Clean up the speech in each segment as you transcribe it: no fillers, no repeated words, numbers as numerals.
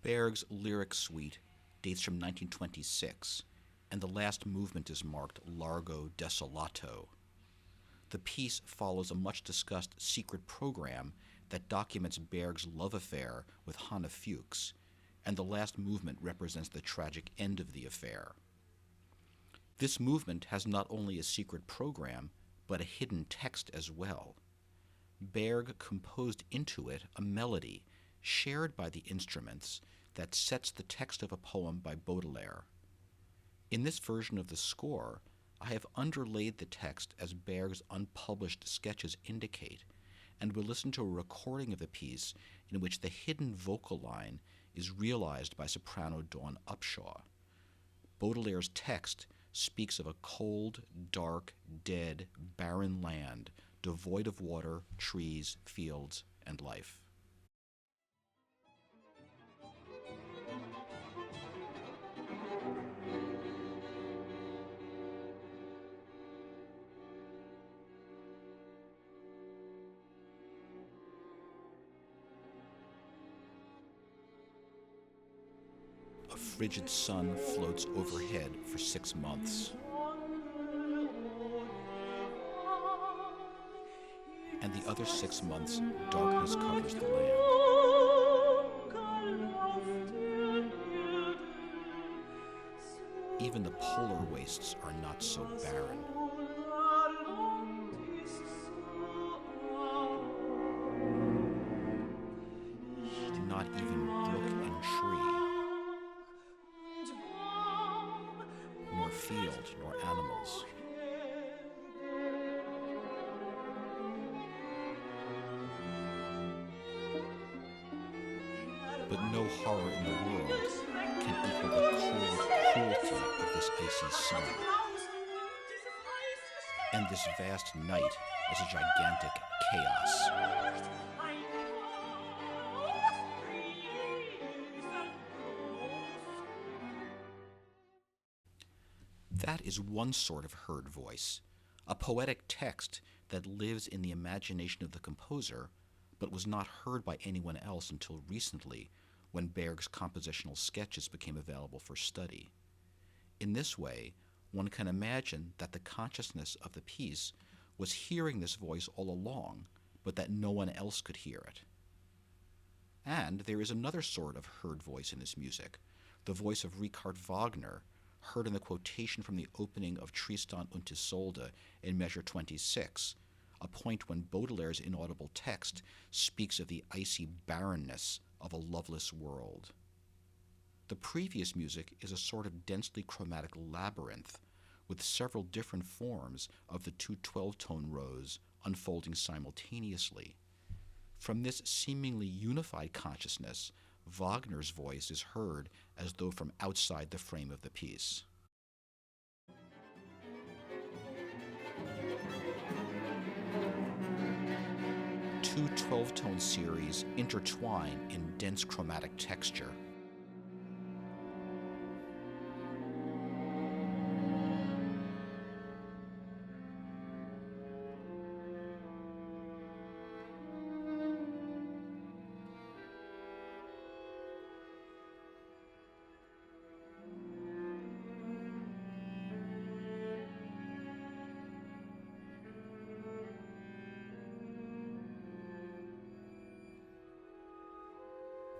Berg's lyric suite dates from 1926, and the last movement is marked Largo Desolato. The piece follows a much-discussed secret program that documents Berg's love affair with Hannah Fuchs, and the last movement represents the tragic end of the affair. This movement has not only a secret program, but a hidden text as well. Berg composed into it a melody shared by the instruments that sets the text of a poem by Baudelaire. In this version of the score, I have underlaid the text as Berg's unpublished sketches indicate, and will listen to a recording of the piece in which the hidden vocal line is realized by soprano Dawn Upshaw. Baudelaire's text speaks of a cold, dark, dead, barren land, devoid of water, trees, fields, and life. A frigid sun floats overhead for 6 months. And the other 6 months, darkness covers the land. Even the polar wastes are not so barren. Not even brook and tree, nor field, nor animals. But no horror in the world can equal the cold cruelty of this icy sun. And this vast night is a gigantic chaos. That is one sort of heard voice, a poetic text that lives in the imagination of the composer, but was not heard by anyone else until recently, when Berg's compositional sketches became available for study. In this way, one can imagine that the consciousness of the piece was hearing this voice all along, but that no one else could hear it. And there is another sort of heard voice in this music, the voice of Richard Wagner, heard in the quotation from the opening of Tristan und Isolde in Measure 26, a point when Baudelaire's inaudible text speaks of the icy barrenness of a loveless world. The previous music is a sort of densely chromatic labyrinth, with several different forms of the two 12-tone rows unfolding simultaneously. From this seemingly unified consciousness, Wagner's voice is heard as though from outside the frame of the piece. Two 12-tone series intertwine in dense chromatic texture.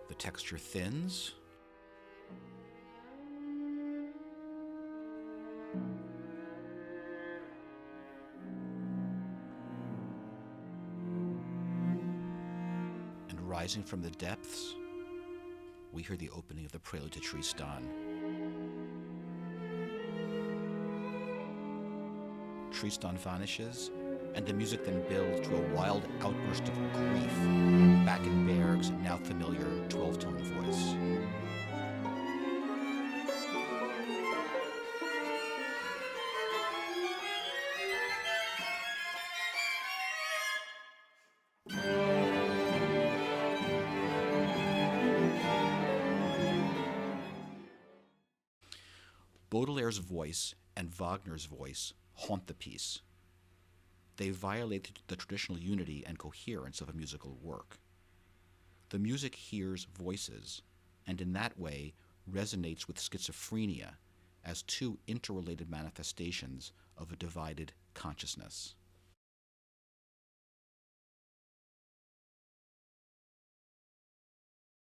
The texture thins, and rising from the depths, we hear the opening of the prelude to Tristan. Tristan vanishes, and the music then builds to a wild outburst of grief, back in Berg's now familiar 12-tone voice. Baudelaire's voice and Wagner's voice haunt the piece. They violate the traditional unity and coherence of a musical work. The music hears voices, and in that way resonates with schizophrenia as two interrelated manifestations of a divided consciousness.